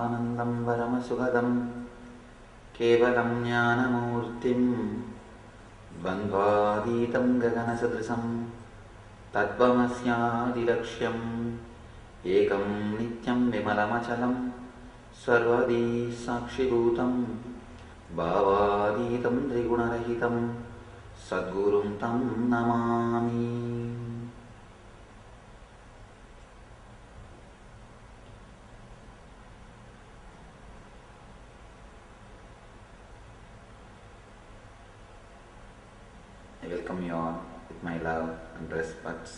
आनन्दं परमसुखदं केवलं ज्ञानमूर्तिं द्वन्द्वातीतं गगनसदृशं तत्त्वमस्यादिलक्ष्यम् एकं नित्यं विमलमचलं सर्वदी साक्षिभूतं भावातीतं त्रिगुणरहितं सद्गुरुं तं Namami. I welcome you all with my love and respect.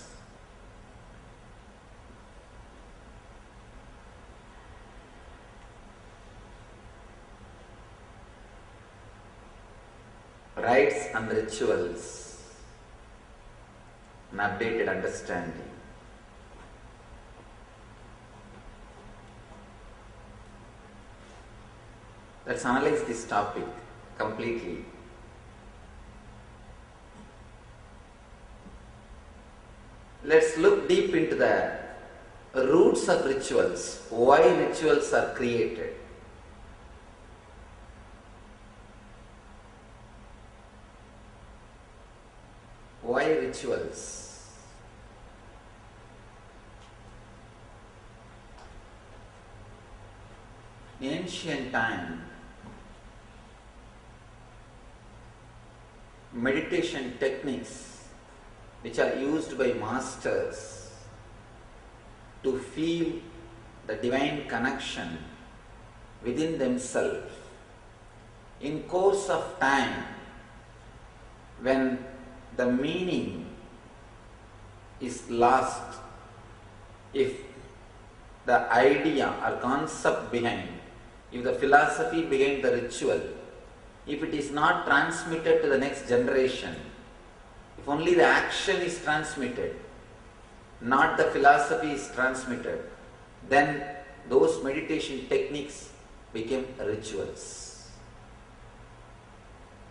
Rites and rituals, an updated understanding. Let's analyze this topic completely. Let's look deep into the roots of rituals, why rituals are created. Why rituals? In ancient time, meditation techniques which are used by masters to feel the divine connection within themselves. In course of time, when the meaning is lost, if the idea or concept behind, if the philosophy behind the ritual, if it is not transmitted to the next generation, if only the action is transmitted, not the philosophy is transmitted, then those meditation techniques became rituals.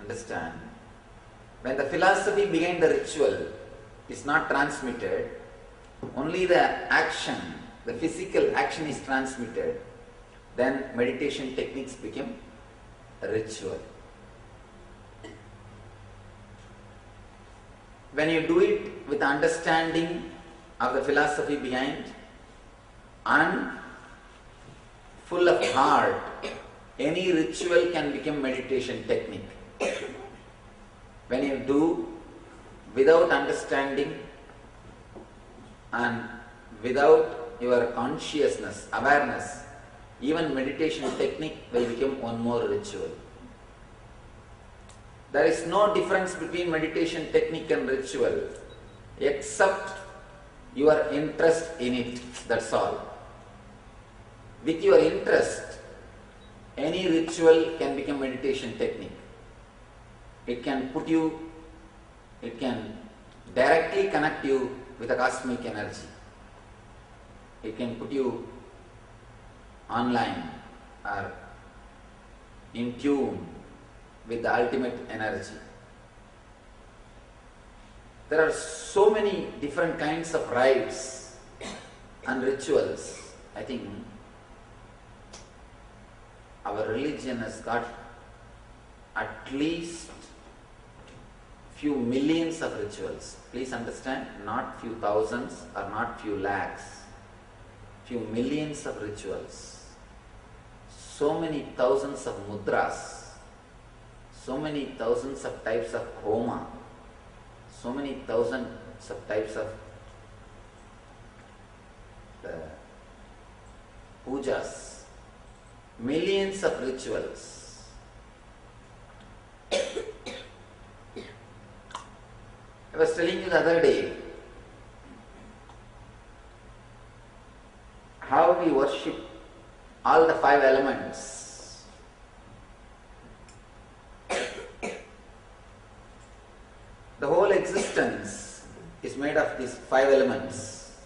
Understand? When the philosophy behind the ritual is not transmitted, only the action, the physical action is transmitted, then meditation techniques become a ritual. When you do it with understanding of the philosophy behind and full of heart, any ritual can become meditation technique. When you do without understanding and without your consciousness, awareness, even meditation technique will become one more ritual. There is no difference between meditation technique and ritual except your interest in it, that's all. With your interest, any ritual can become meditation technique. It can directly connect you with the cosmic energy. It can put you online or in tune with the ultimate energy. There are so many different kinds of rites and rituals. I think our religion has got at least few millions of rituals. Please understand, not few thousands or not few lakhs. Few millions of rituals. So many thousands of mudras. So many thousands of types of homa. So many thousands of types of pujas. Millions of rituals. I was telling you the other day how we worship all the 5 elements. The whole existence is made of these 5 elements.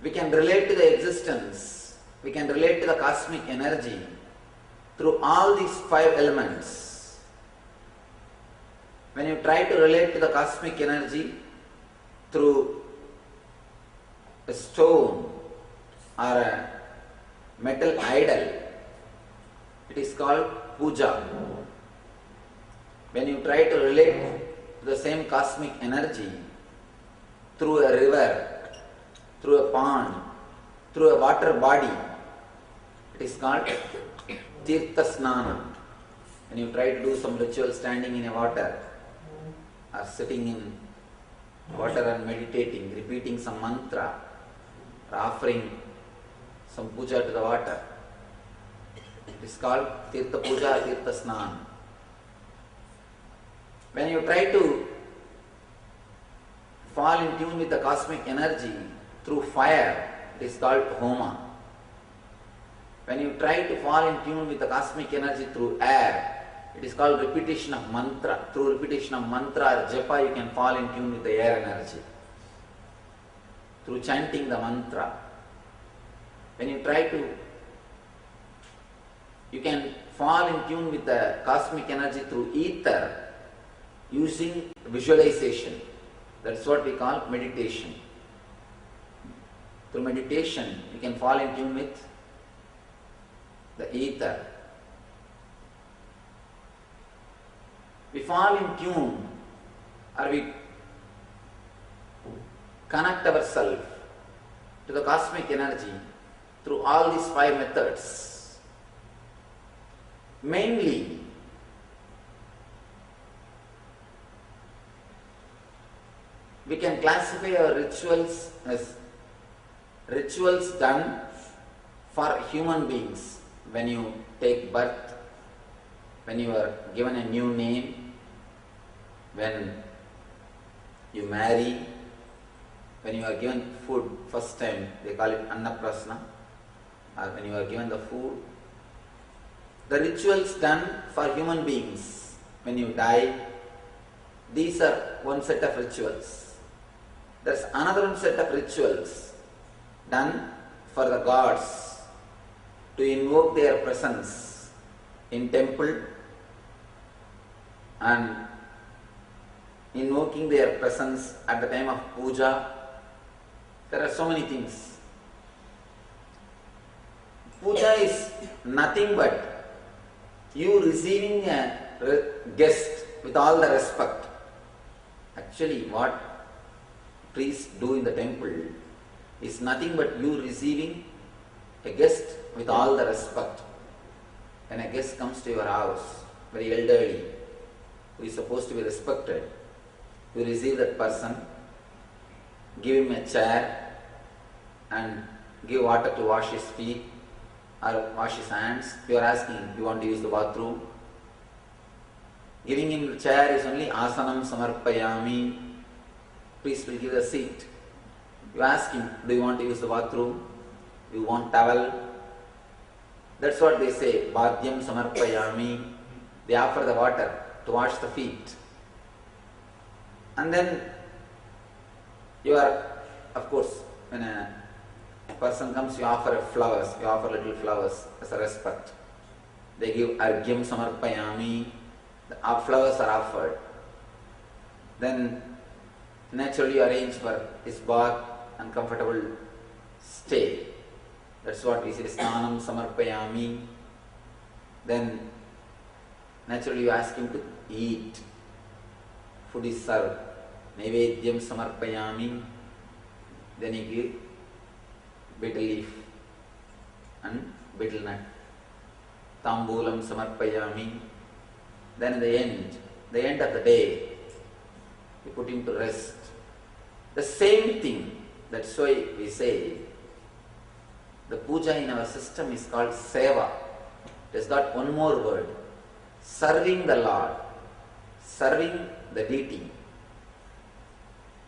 We can relate to the existence, we can relate to the cosmic energy through all these 5 elements. When you try to relate to the cosmic energy through a stone or a metal idol, it is called puja. When you try to relate to the same cosmic energy through a river, through a pond, through a water body, it is called tirtha snana. When you try to do some ritual standing in a water or sitting in water and meditating, repeating some mantra, or offering some puja to the water, it is called tirtha puja or tirtha snana. When you try to fall in tune with the cosmic energy through fire, it is called homa. When you try to fall in tune with the cosmic energy through air, it is called repetition of mantra. Through repetition of mantra or japa, you can fall in tune with the air energy. Through chanting the mantra. When you try to, you can fall in tune with the cosmic energy through ether using visualization. That's what we call meditation. Through meditation, you can fall in tune with the ether. We fall in tune, or we connect ourselves to the cosmic energy through all these 5 methods. Mainly, we can classify our rituals as rituals done for human beings. When you take birth, when you are given a new name, when you marry, when you are given food first time, they call it annaprasna, or when you are given the food. The rituals done for human beings, when you die, these are one set of rituals. There's another set of rituals done for the gods to invoke their presence in temple and invoking their presence at the time of puja. There are so many things. Puja is nothing but you receiving a guest with all the respect. Actually, what priests do in the temple is nothing but you receiving a guest with all the respect. When a guest comes to your house, very elderly, who is supposed to be respected, you receive that person, give him a chair and give water to wash his feet or wash his hands. You are asking, you want to use the bathroom? Giving him the chair is only asanam samarpayami. Priest will give the seat. You ask him, do you want to use the bathroom? Do you want towel? That's what they say, bhadyam samarpayami. They offer the water to wash the feet. And then you are, of course, when a person comes, you offer flowers, you offer little flowers as a respect. They give argyam samarpayami, the flowers are offered. Then naturally arrange for his bath and comfortable stay. That's what we say, snanam samarpayami. Then naturally you ask him to eat. Food is served. Nevedyam samarpayami. Then you give betel leaf and betel nut. Tambulam samarpayami. Then in the end of the day, you put him to rest. The same thing, that's why we say the puja in our system is called seva. It has got one more word, serving the Lord, serving the deity.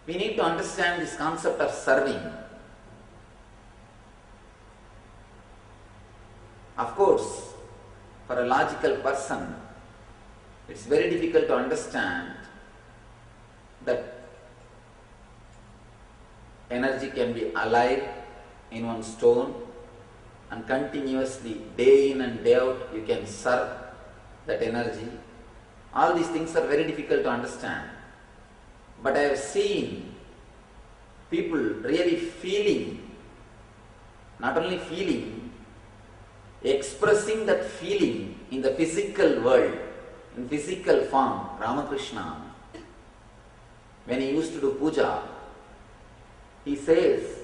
We need to understand this concept of serving. Of course, for a logical person, it's very difficult to understand that energy can be alive in one stone and continuously, day in and day out, you can serve that energy. All these things are very difficult to understand. But I have seen people really feeling, not only feeling, expressing that feeling in the physical world, in physical form. Ramakrishna, when he used to do puja, he says,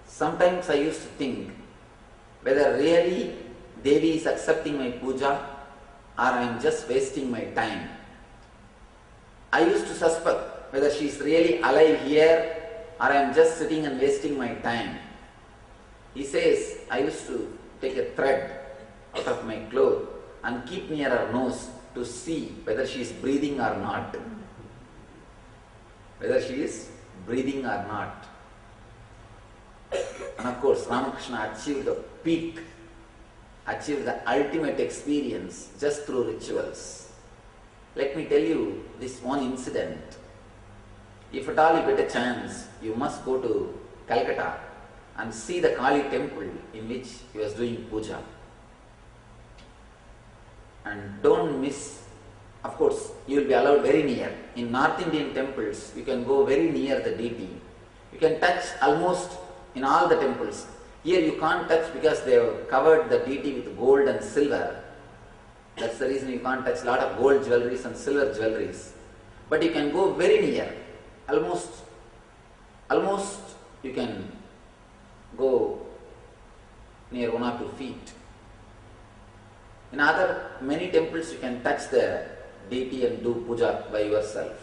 sometimes I used to think whether really Devi is accepting my puja or I am just wasting my time. I used to suspect whether she is really alive here or I am just sitting and wasting my time. He says, I used to take a thread out of my cloth and keep near her nose to see whether she is breathing or not. Whether she is breathing or not. And of course, Ramakrishna achieved the peak, achieved the ultimate experience just through rituals. Let me tell you this one incident. If at all you get a chance, you must go to Calcutta and see the Kali temple in which he was doing puja. And don't miss, of course, you will be allowed very near. In North Indian temples, you can go very near the deity. You can touch almost in all the temples. Here you can't touch because they have covered the deity with gold and silver. That's the reason you can't touch a lot of gold jewelries and silver jewelries. But you can go very near. Almost you can go near 1 or 2 feet. In other many temples you can touch the deity and do puja by yourself.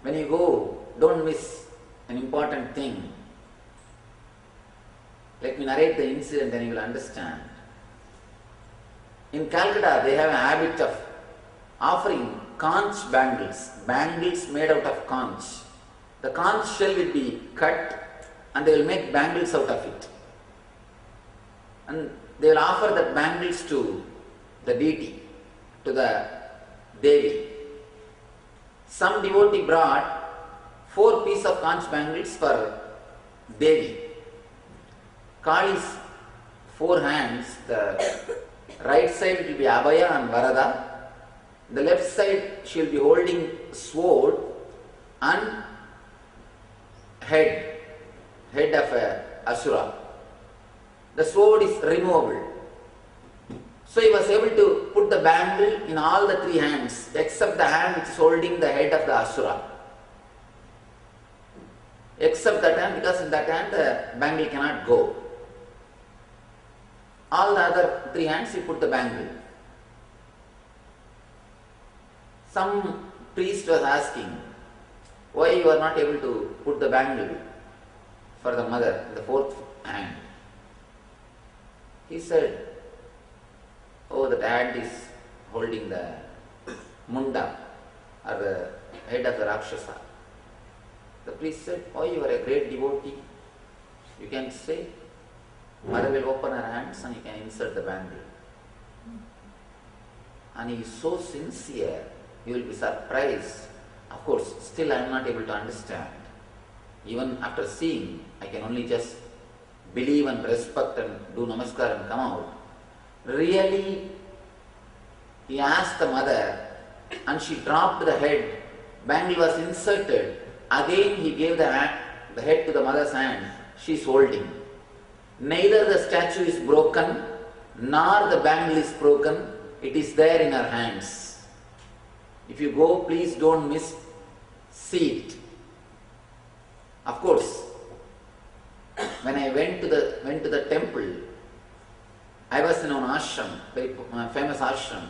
When you go, don't miss an important thing. Let me narrate the incident and you will understand. In Calcutta, they have a habit of offering conch bangles, bangles made out of conch. The conch shell will be cut and they will make bangles out of it. And they will offer the bangles to the deity, to the Devi. Some devotee brought 4 pieces of conch bangles for Devi. Kali's 4 hands, the right side will be Abhaya and Varada. The left side she will be holding sword and head of a Asura. The sword is removable. So he was able to put the bangle in all the 3 hands except the hand which is holding the head of the Asura. Except that hand, because in that hand the bangle cannot go. All the other 3 hands he put the bangle. Some priest was asking, why you are not able to put the bangle for the mother in the 4th hand? He said, oh, that hand is holding the munda or the head of the Rakshasa. The priest said, oh, you are a great devotee. You can say, mother will open her hands and you can insert the bangle. And he is so sincere, you will be surprised. Of course, still I am not able to understand. Even after seeing, I can only just believe and respect and do namaskar and come out. Really, he asked the mother and she dropped the head. Bangle was inserted. Again he gave the head to the mother's hand. She is holding. Neither the statue is broken nor the bangle is broken. It is there in her hands. If you go, please don't miss, see it. Of course, when I went to the temple, I was in an ashram, very famous ashram.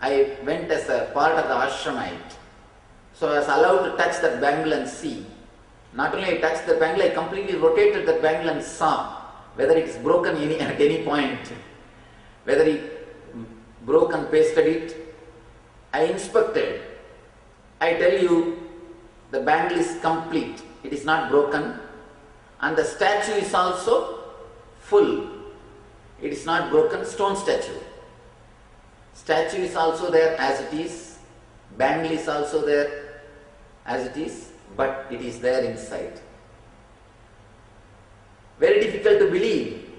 I went as a part of the ashramite. So I was allowed to touch that bangle and see. Not only I touched the bangle, I completely rotated that bangle and saw whether it is broken at any point, whether he broke and pasted it. I inspected. I tell you, the bangle is complete. It is not broken. And the statue is also full. It is not broken, stone statue. Statue is also there as it is. Bangle is also there as it is, but it is there inside. Very difficult to believe.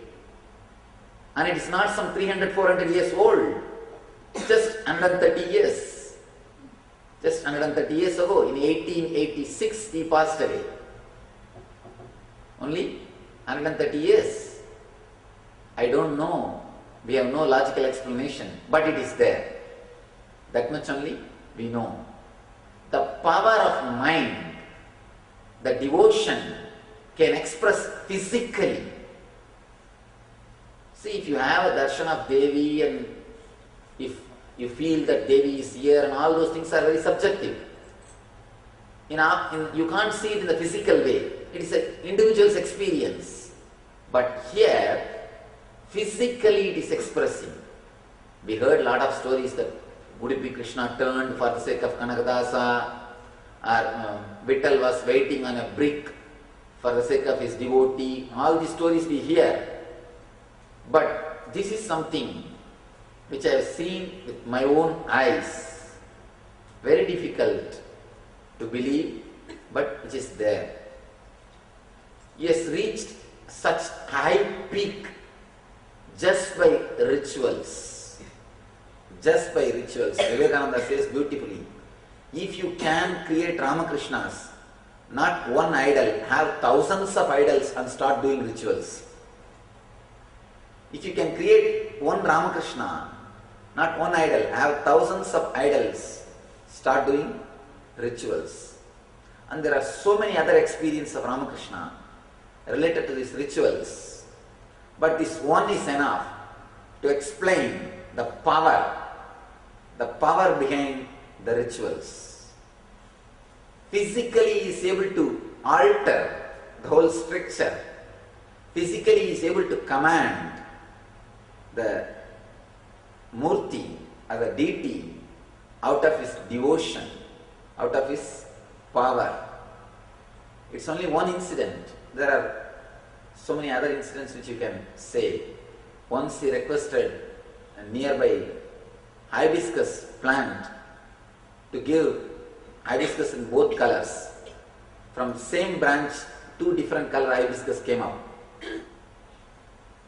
And it is not some 300, 400 years old. Just 130 years. Just 130 years ago, in 1886, he passed away. Only 130 years. I don't know We have no logical explanation, but it is there. That much only we know. The power of mind, the devotion can express physically. See, if you have a darshan of Devi and if you feel that Devi is here and all those things are very subjective. You can't see it in the physical way. It is an individual's experience. But here, physically it is expressing. We heard a lot of stories that Udupi Krishna turned for the sake of Kanakadasa, or Vittal was waiting on a brick for the sake of his devotee. All these stories we hear. But this is something which I have seen with my own eyes. Very difficult to believe, but which is there. He has reached such high peak just by rituals. Just by rituals. Vivekananda says beautifully, if you can create Ramakrishnas, not one idol, have thousands of idols and start doing rituals. If you can create one Ramakrishna, not one idol, have thousands of idols, start doing rituals. And there are so many other experiences of Ramakrishna related to these rituals. But this one is enough to explain the power behind the rituals. Physically he is able to alter the whole structure. Physically he is able to command the Murti or the deity out of his devotion, out of his power. It's only one incident. There are so many other incidents which you can say. Once he requested a nearby hibiscus plant to give hibiscus in both colors. From the same branch, two different color hibiscus came up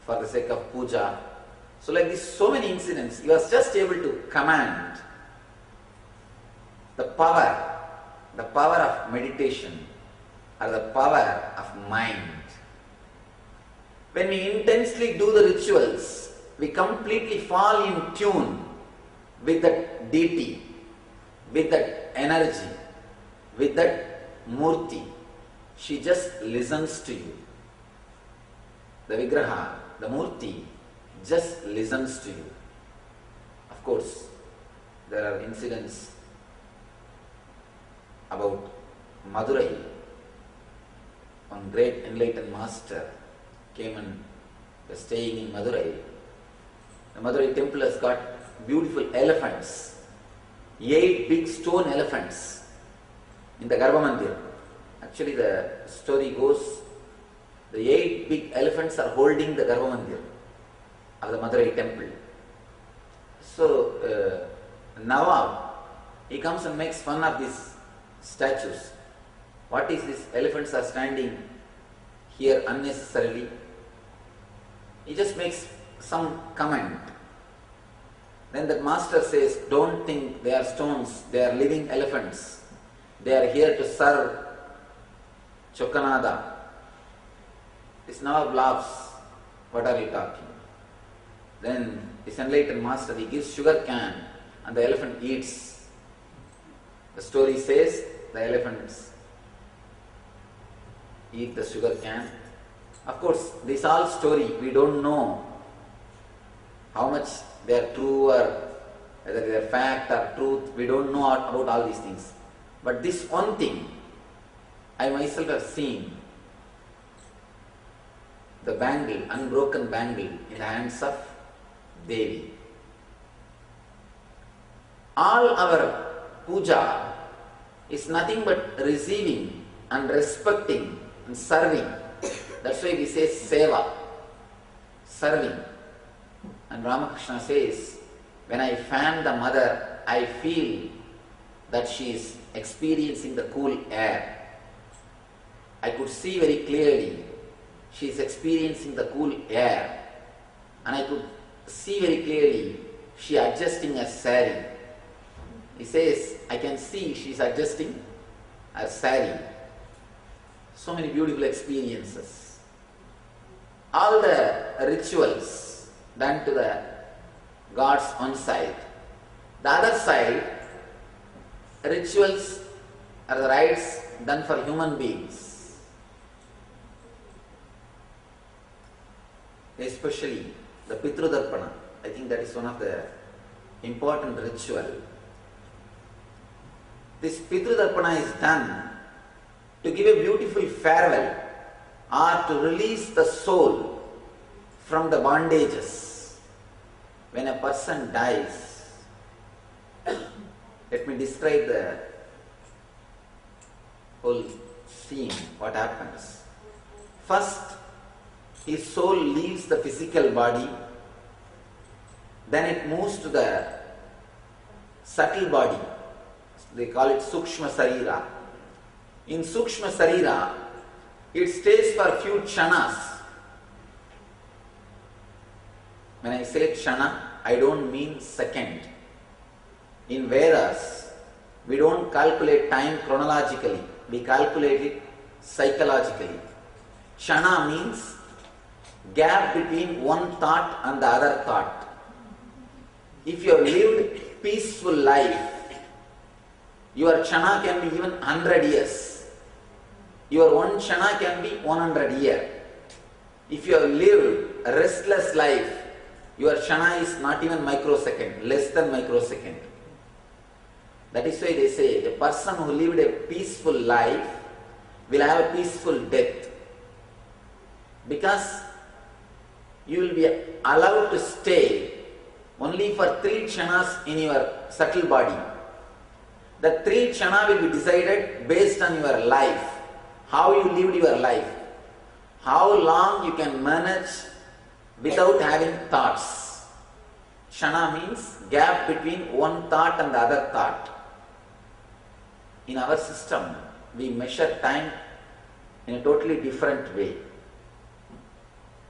for the sake of puja. So like this, so many incidents, he was just able to command the power of meditation or the power of mind. When we intensely do the rituals, we completely fall in tune with that deity, with that energy, with that Murti. She just listens to you. The Vigraha, the Murti, just listens to you. Of course, there are incidents about Madurai. One great enlightened master came and was staying in Madurai. The Madurai temple has got beautiful elephants, 8 big stone elephants in the Garbha Mandir. Actually, the story goes, the 8 big elephants are holding the Garbha Mandir of the Madurai temple. So, Nawab, he comes and makes fun of these statues. What is this? Elephants are standing here unnecessarily. He just makes some comment. Then the master says, don't think they are stones, they are living elephants. They are here to serve Chokanada. This Nawab laughs. What are you talking? Then this enlightened master, he gives sugar can and the elephant eats. The story says the elephants eat the sugar can. Of course, this all story, we don't know how much they are true or whether they are fact or truth. We don't know about all these things. But this one thing, I myself have seen the bangle, unbroken bangle in the hands of Devi. All our puja is nothing but receiving and respecting and serving. That's why we say seva, serving. And Ramakrishna says, when I fan the mother, I feel that she is experiencing the cool air. I could see very clearly she is experiencing the cool air. And I could see very clearly she is adjusting her sari. He says, I can see she is adjusting her sari. So many beautiful experiences. All the rituals, done to the gods one side. The other side, rituals are the rites done for human beings, especially the Pitrudarpana. I think that is one of the important ritual. This Pitrudarpana is done to give a beautiful farewell or to release the soul from the bondages. When a person dies, let me describe the whole scene, what happens. First, his soul leaves the physical body, then it moves to the subtle body. They call it Sukshma Sarira. In Sukshma Sarira, it stays for a few kshanas. When I say kshana, I don't mean second. In Vedas, we don't calculate time chronologically, we calculate it psychologically. Kshana means gap between one thought and the other thought. If you have lived peaceful life, your kshana can be even 100 years. Your one kshana can be 100 years. If you have lived a restless life, your kshana is not even microsecond, less than microsecond. That is why they say the person who lived a peaceful life will have a peaceful death. Because you will be allowed to stay only for 3 kshanas in your subtle body. The 3 kshana will be decided based on your life, how you lived your life, how long you can manage without having thoughts. Kshana means gap between one thought and the other thought. In our system, we measure time in a totally different way.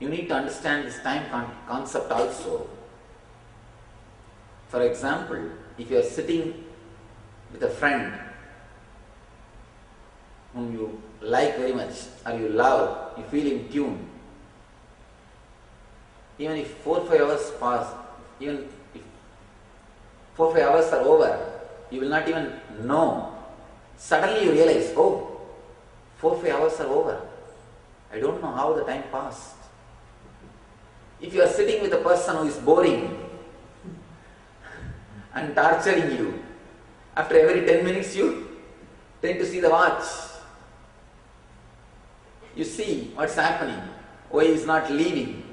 You need to understand this time concept also. For example, if you are sitting with a friend whom you like very much or you love, you feel in tune, even if 4 or 5 hours pass, even if 4 or 5 hours are over, you will not even know. Suddenly you realize, oh, 4 or 5 hours are over. I don't know how the time passed. If you are sitting with a person who is boring and torturing you, after every 10 minutes you tend to see the watch. You see what's happening, why he is not leaving.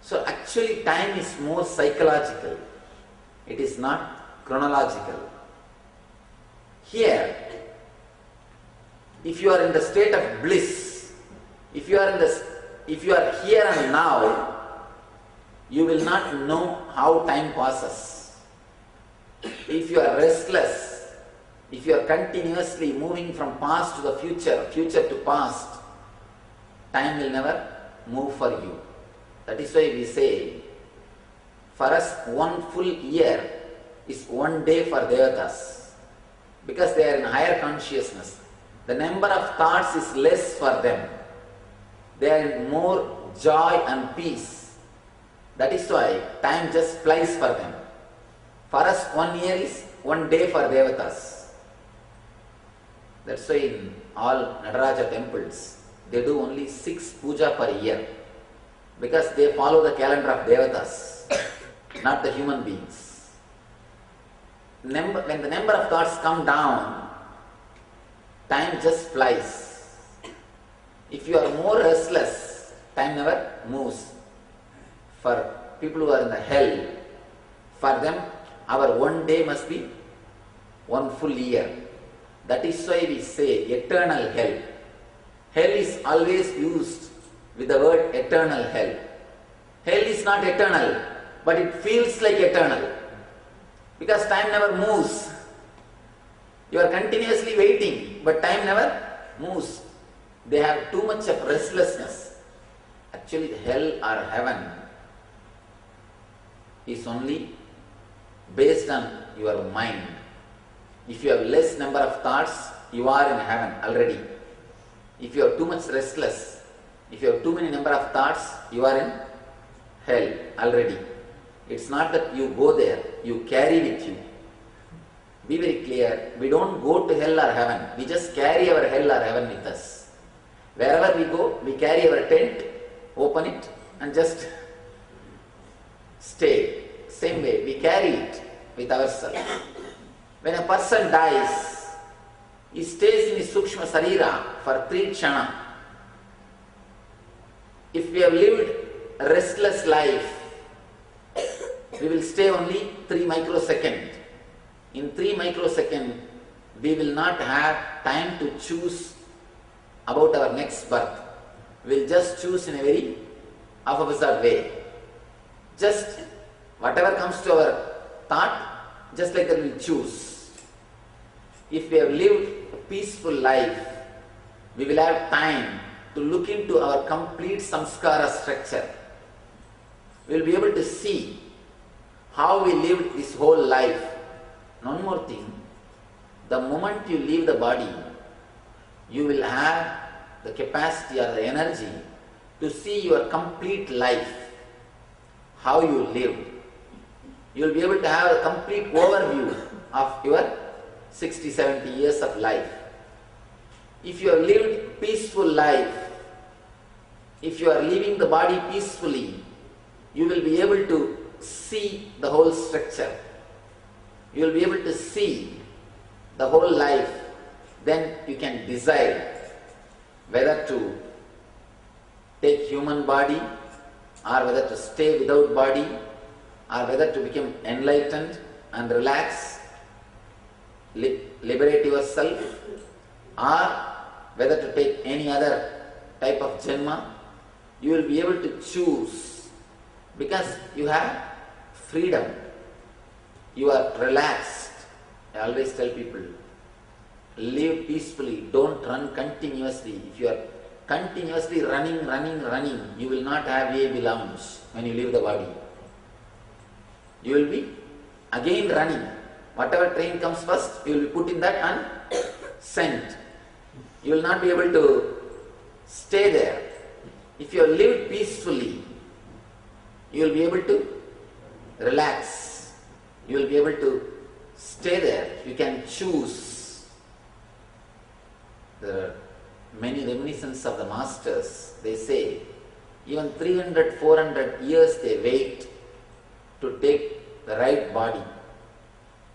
So actually time is more psychological. It is not chronological. Here, if you are in the state of bliss, if you are here and now, you will not know how time passes. If you are restless, if you are continuously moving from past to the future, future to past, time will never move for you. That is why we say, for us 1 full year is 1 day for Devatas, because they are in higher consciousness. The number of thoughts is less for them. They are in more joy and peace. That is why time just flies for them. For us 1 year is 1 day for Devatas. That's why in all Nataraja temples, they do only 6 puja per year, because they follow the calendar of Devatas, not the human beings. When the number of thoughts come down, time just flies. If you are more restless, time never moves. For people who are in the hell, for them, our 1 day must be 1 full year. That is why we say eternal hell. Hell is always used with the word eternal hell. Hell is not eternal, but it feels like eternal, because time never moves. You are continuously waiting, but time never moves. They have too much of restlessness. Actually, the hell or heaven is only based on your mind. If you have less number of thoughts, you are in heaven already. If you are too much restless, if you have too many number of thoughts, you are in hell already. It's not that you go there, you carry with you. Be very clear, we don't go to hell or heaven, we just carry our hell or heaven with us. Wherever we go, we carry our tent, open it and just stay. Same way, we carry it with ourselves. When a person dies, he stays in his Sukshma Sarira for 3 kshana. If we have lived a restless life, we will stay only 3 microseconds. In 3 microseconds, we will not have time to choose about our next birth. We will just choose in a very opposite way. Just whatever comes to our thought, just like that we will choose. If we have lived a peaceful life, we will have time to look into our complete samskara structure. We will be able to see how we lived this whole life. One more thing, the moment you leave the body, you will have the capacity or the energy to see your complete life, how you lived. You will be able to have a complete overview of your 60, 70 years of life. If you have lived peaceful life, if you are leaving the body peacefully, you will be able to see the whole structure. You will be able to see the whole life. Then you can decide whether to take human body or whether to stay without body or whether to become enlightened and relax, liberate yourself, or whether to take any other type of janma. You will be able to choose because you have freedom. You are relaxed. I always tell people, live peacefully, don't run continuously. If you are continuously running, you will not have a lounge when you leave the body. You will be again running. Whatever train comes first, you will be put in that and sent. You will not be able to stay there. If you have lived peacefully, you will be able to relax. You will be able to stay there. You can choose. There are many reminiscences of the masters. They say, even 300, 400 years they wait to take the right body.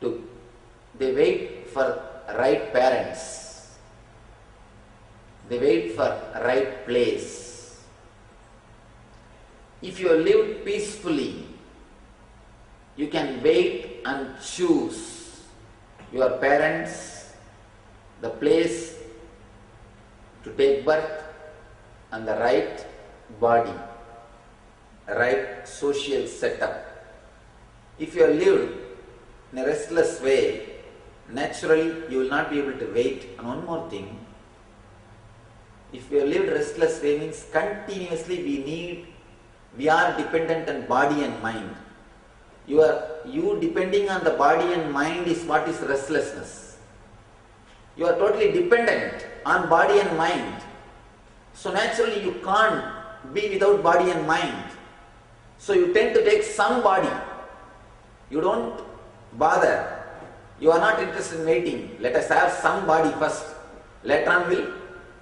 They wait for right parents. They wait for right place. If you have lived peacefully, you can wait and choose your parents, the place to take birth, and the right body, right social setup. If you have lived in a restless way, naturally you will not be able to wait. And one more thing, if we have lived restless way means continuously we are dependent on body and mind. You depending on the body and mind is what is restlessness. You are totally dependent on body and mind. So naturally you can't be without body and mind. So you tend to take some body. You don't bother. You are not interested in waiting. Let us have some body first. Later on we'll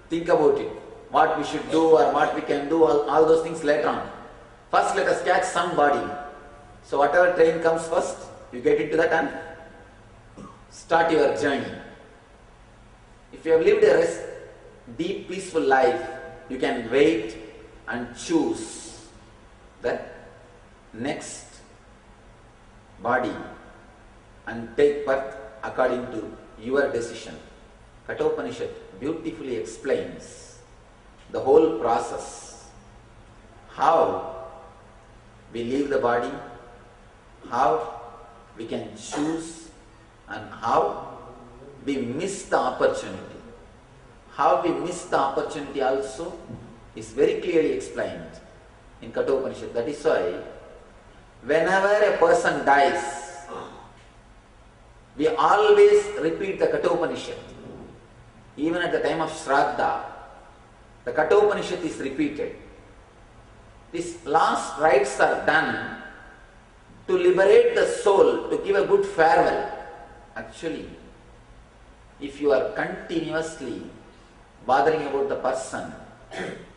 think about it. What we should do or what we can do, all those things later on. First let us catch some body. So whatever train comes first, you get into that and start your journey. If you have lived a deep, peaceful life, you can wait and choose the next body and take birth according to your decision. Kathopanishad beautifully explains the whole process, how we leave the body, how we can choose, and how we miss the opportunity. How we miss the opportunity also is very clearly explained in Kathopanishad. That is why whenever a person dies, we always repeat the Kathopanishad. Even at the time of Shraddha, the Kathopanishad is repeated. these last rites are done to liberate the soul, to give a good farewell. Actually, if you are continuously bothering about the person,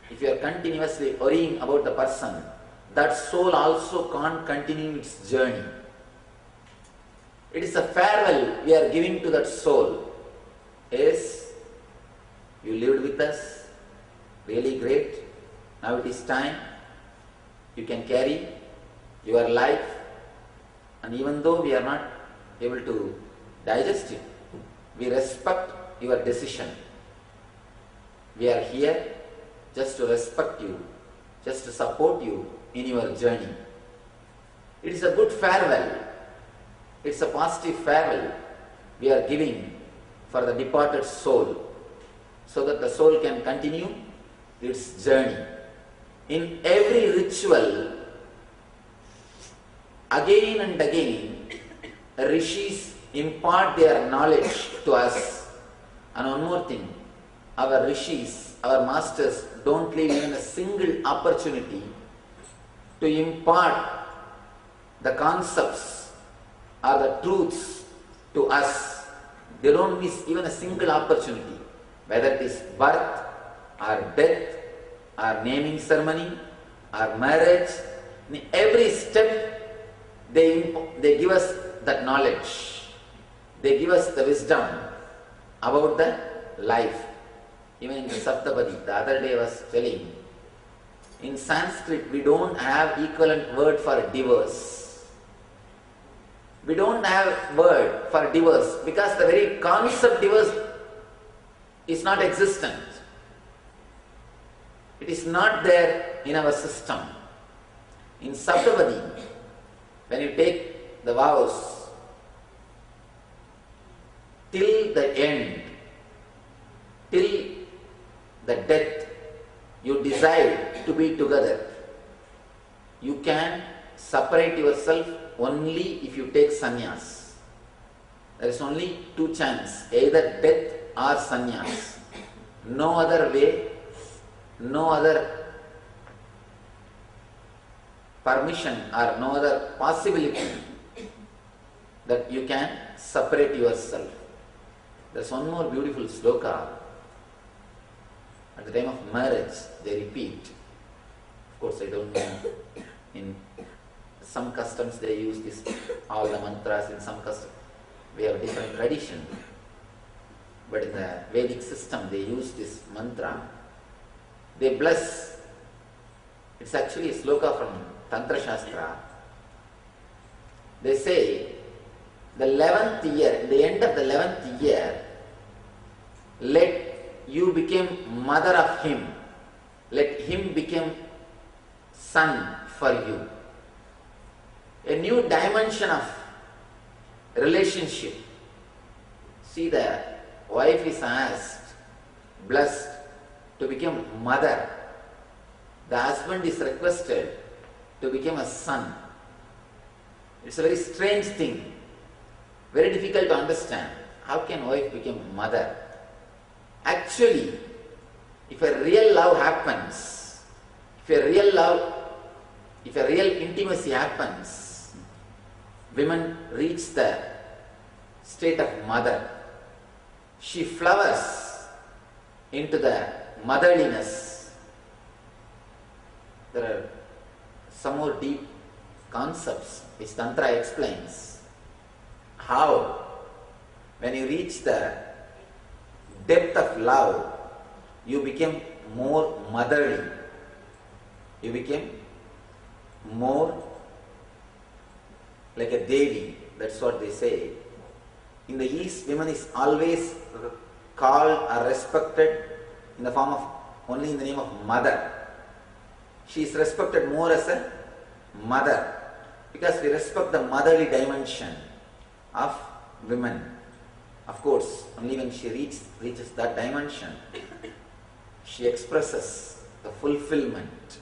if you are continuously worrying about the person, that soul also can't continue its journey. It is a farewell we are giving to that soul. Yes, you lived with us, really great. Now it is time. You can carry your life, and even though we are not able to digest it, we respect your decision. We are here just to respect you, just to support you in your journey. It is a good farewell. It's a positive farewell we are giving for the departed soul, so that the soul can continue its journey. In every ritual, again and again, rishis impart their knowledge to us. And one more thing, our rishis, our masters, don't leave even a single opportunity to impart the concepts or the truths to us. They don't miss even a single opportunity, whether it is birth or death or naming ceremony or marriage. In every step they give us that knowledge. They give us the wisdom about the life. Even in the Saptapadi, the other day I was telling, in Sanskrit we don't have equivalent word for divorce. We don't have word for divorce because the very concept divorce is not existent. It is not there in our system. In Saptapadi, when you take the vows till the end, till the death, you decide to be together. You can separate yourself only if you take sannyas. There is only two chances, either death or sannyas. No other way, no other permission or no other possibility that you can separate yourself. There is one more beautiful sloka. At the time of marriage, they repeat. Of course, I don't know. In some customs, they use this, all the mantras. In some customs, we have different tradition. But in the Vedic system, they use this mantra. They bless. It's actually a sloka from Tantra Shastra. They say, the 11th year, the end of the 11th year, let you become mother of him. Let him become son for you. A new dimension of relationship. See, the wife is asked, blessed, to become mother. The husband is requested to become a son. It's a very strange thing, very difficult to understand. How can wife become mother? Actually, if a real love happens, if a real intimacy happens, women reach the state of mother. She flowers into the motherliness. There are some more deep concepts which Tantra explains. How, when you reach the depth of love, you become more motherly. You became more like a Devi. That's what they say. In the East, women is always called or respected in the form of, only in the name of mother. She is respected more as a mother because we respect the motherly dimension of women. Of course, only when she reaches that dimension, she expresses the fulfillment.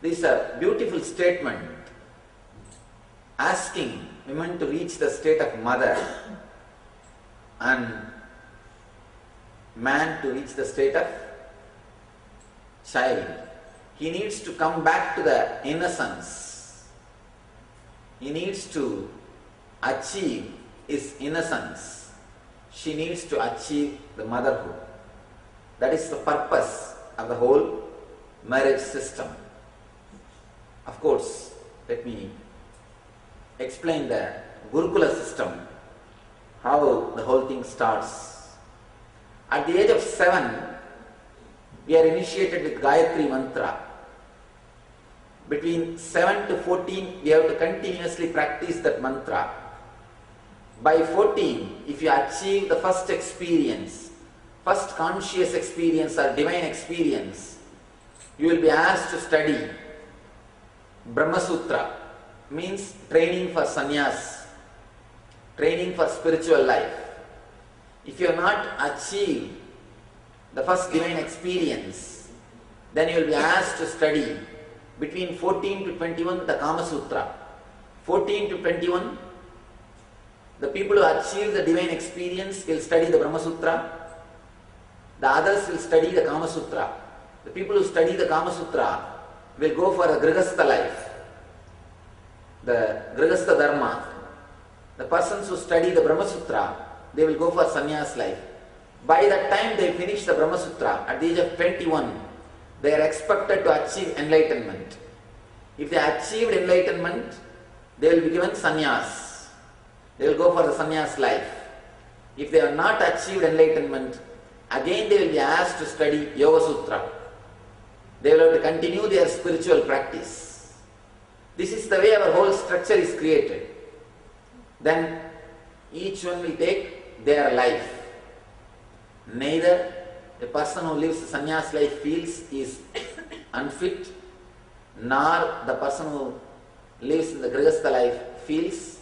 This is a beautiful statement asking women to reach the state of mother and man to reach the state of child. he needs to come back to the innocence. He needs to achieve his innocence. She needs to achieve the motherhood. That is the purpose of the whole marriage system. Of course, let me explain the Gurukula system, how the whole thing starts. At the age of 7, we are initiated with Gayatri Mantra. Between 7 to 14, we have to continuously practice that mantra. By 14, if you achieve the first experience, first conscious experience or divine experience, you will be asked to study Brahma Sutra, means training for sannyas, training for spiritual life. If you have not achieved the first divine experience, then you will be asked to study between 14 to 21 the Kama Sutra. 14 to 21, the people who achieve the divine experience will study the Brahma Sutra. The others will study the Kama Sutra. The people who study the Kama Sutra will go for a Grihastha life, the Grihastha Dharma. The persons who study the Brahma Sutra, they will go for sannyas life. By that time they finish the Brahma Sutra, at the age of 21, they are expected to achieve enlightenment. If they achieved enlightenment, they will be given sannyas. They will go for the sannyas life. If they have not achieved enlightenment, again they will be asked to study Yoga Sutra. They will have to continue their spiritual practice. This is the way our whole structure is created. Then each one will take their life. Neither a person who lives the sannyas life feels is unfit, nor the person who lives in the Grihastha life feels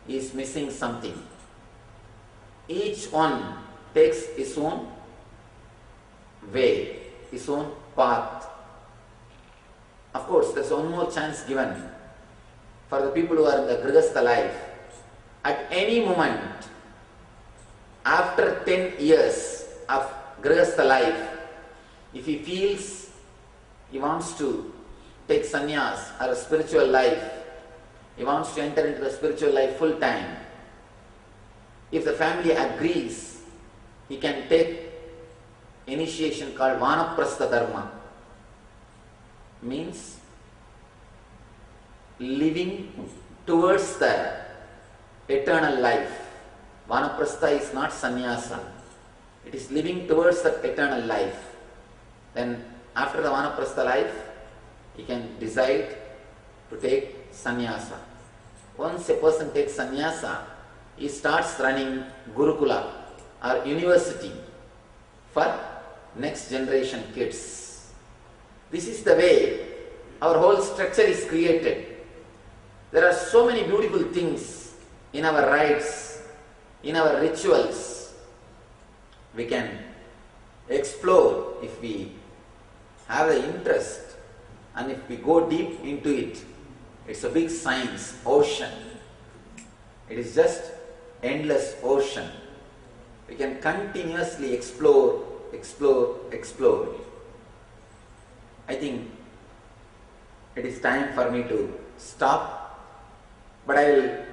is missing something. Each one takes his own way, his own path. Of course, there's one more chance given for the people who are in the Grihastha life. At any moment, after 10 years of Grihastha life, if he feels he wants to take sannyas or a spiritual life, he wants to enter into the spiritual life full time, if the family agrees, he can take initiation called Vanaprastha Dharma. Means living towards the eternal life. Vanaprastha is not sannyasa. It is living towards that eternal life. Then after the Vanaprastha life, he can decide to take sannyasa. Once a person takes sannyasa, he starts running Gurukula or university for next generation kids. This is the way our whole structure is created. There are so many beautiful things in our rites, in our rituals. We can explore if we have the interest and if we go deep into it. It's a big science, ocean. It is just endless ocean. We can continuously explore. I think it is time for me to stop, but I will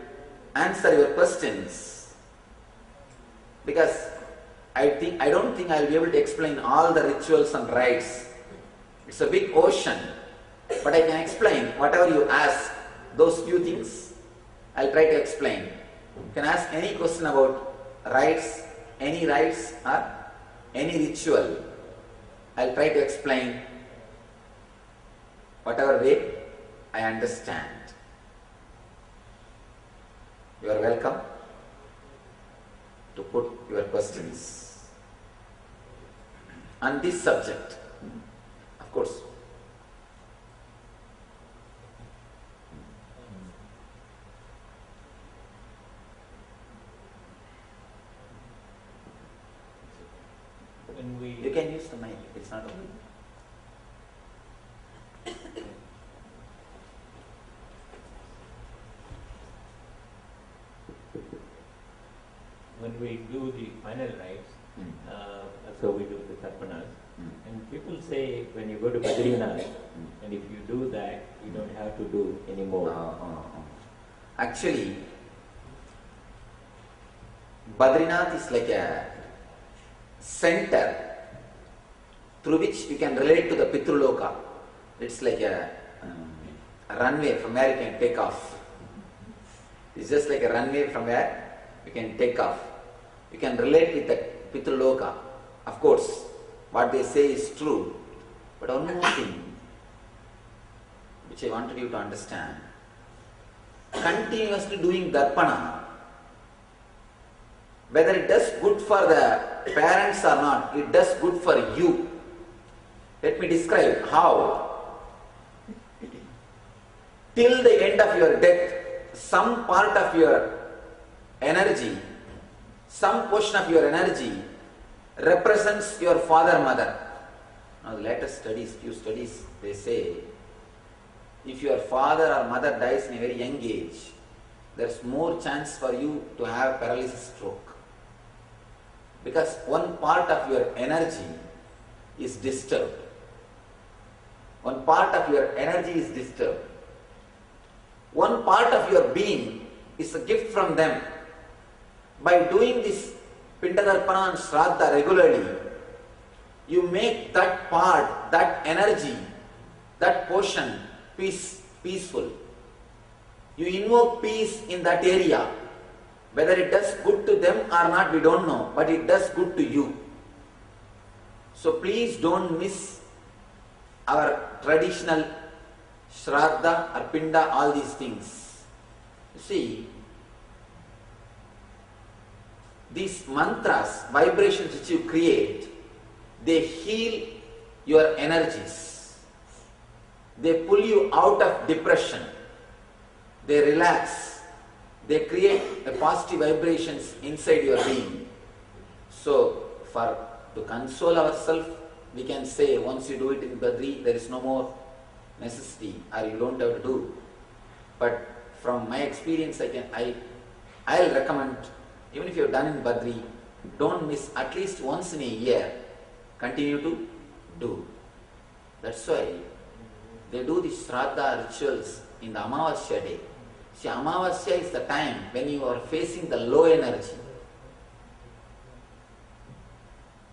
answer your questions because I don't think I will be able to explain all the rituals and rites. It's a big ocean, but I can explain whatever you ask, those few things, I'll try to explain. You can ask any question about rites, any rites or any ritual. I'll try to explain whatever way I understand. You are welcome to put your questions on this subject. Of course. You can use the mic, it's not open. When we do the final rites, so we do the tarpanas, And people say when you go to Badrinath, and if you do that, you don't have to do anymore. Actually, Badrinath is like a center through which you can relate to the Pitruloka. It's like a runway from where you can take off. It's just like a runway from where you can take off. You can relate with the Pitruloka. Of course, what they say is true. But one more thing which I wanted you to understand. Continuously doing darpana, whether it does good for the parents or not, it does good for you. Let me describe how. Till the end of your death, some part of your energy, some portion of your energy represents your father, mother. Now the latest studies, few studies, they say, if your father or mother dies in a very young age, there's more chance for you to have paralysis stroke. Because one part of your energy is disturbed. One part of your energy is disturbed. One part of your being is a gift from them. By doing this Pindadarpana and Shraddha regularly, you make that part, that energy, that portion peaceful. You invoke peace in that area. Whether it does good to them or not, we don't know, but it does good to you. So please don't miss our traditional Shraddha or Pinda, all these things. You see, these mantras, vibrations which you create, they heal your energies. They pull you out of depression. They relax. They create a positive vibrations inside your being. So, to console ourselves, we can say once you do it in Badri, there is no more necessity, or you don't have to do. But from my experience, I'll recommend, even if you have done in Badri, don't miss at least once in a year. Continue to do. That's why they do the Shraddha rituals in the Amavasya day. See, Amavasya is the time when you are facing the low energy.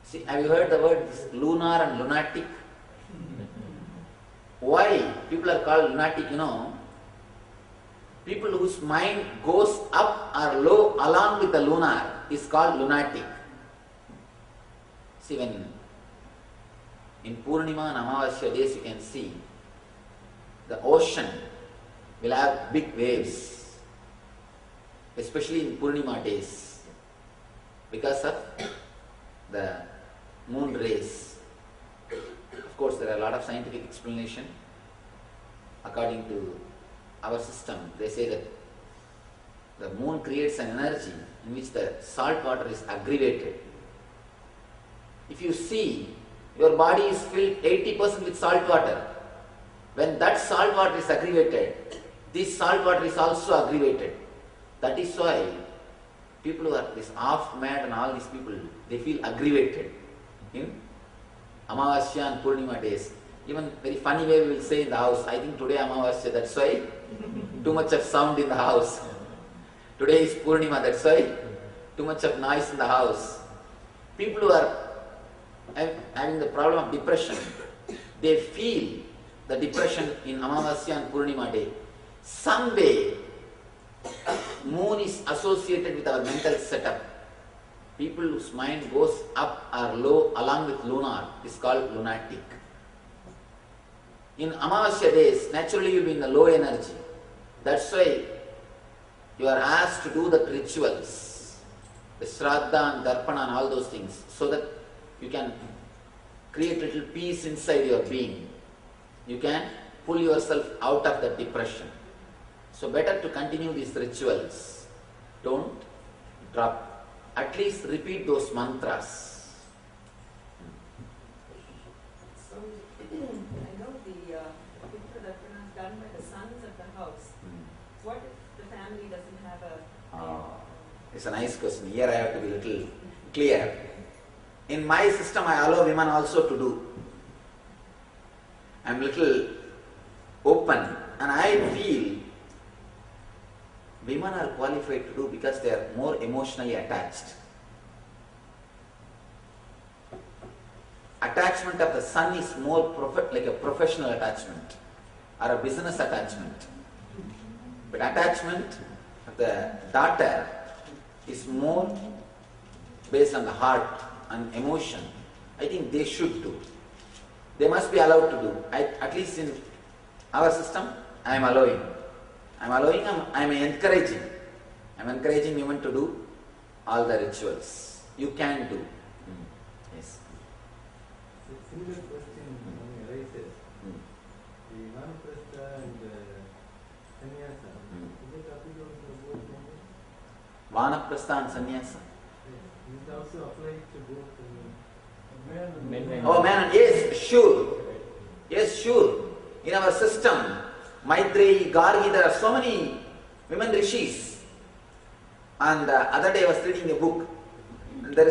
See, have you heard the word lunar and lunatic? Why people are called lunatic, People whose mind goes up or low along with the lunar is called lunatic. See, when in Purnima and Amavasya days you can see the ocean will have big waves, especially in Purnima days, because of the moon rays. Of course, there are a lot of scientific explanation. According to our system, they say that the moon creates an energy in which the salt water is aggravated. If you see, your body is filled 80% with salt water. When that salt water is aggravated, this salt water is also aggravated. That is why people who are this half mad and all these people, they feel aggravated in Amavasya and Purnima days. Even very funny way we will say in the house, I think today Amavasya, that's why too much of sound in the house. Today is Purnima, that's why too much of noise in the house. People who are having the problem of depression, they feel the depression in Amavasya and Purnima day. Some way, moon is associated with our mental setup. People whose mind goes up or low along with lunar is called lunatic. In Amavasya days, naturally you will be in the low energy. That's why you are asked to do the rituals, the Shraddha and Darpana and all those things, so that you can create little peace inside your being. You can pull yourself out of the depression. So better to continue these rituals. Don't drop. At least repeat those mantras. So, I know the Pindadarpana is done by the sons of the house. What if the family doesn't have a... It's a nice question. Here I have to be a little clear. in my system I allow women also to do. I'm little open, and I feel women are qualified to do because they are more emotionally attached. Attachment of the son is more like a professional attachment or a business attachment. But attachment of the daughter is more based on the heart and emotion. I think they should do. They must be allowed to do. At least in our system, I am allowing. I am encouraging. I am encouraging women to do all the rituals. You can do. Yes. Similar question arises. The Vanaprastha and Sannyasa, is it applicable for both genders? Vanaprastha and sannyasa. Is it also applied to both Men and Oh man, yes, sure. Yes, sure. In our system, Maitreyi, Gargi, there are so many women rishis. And other day I was reading a book. There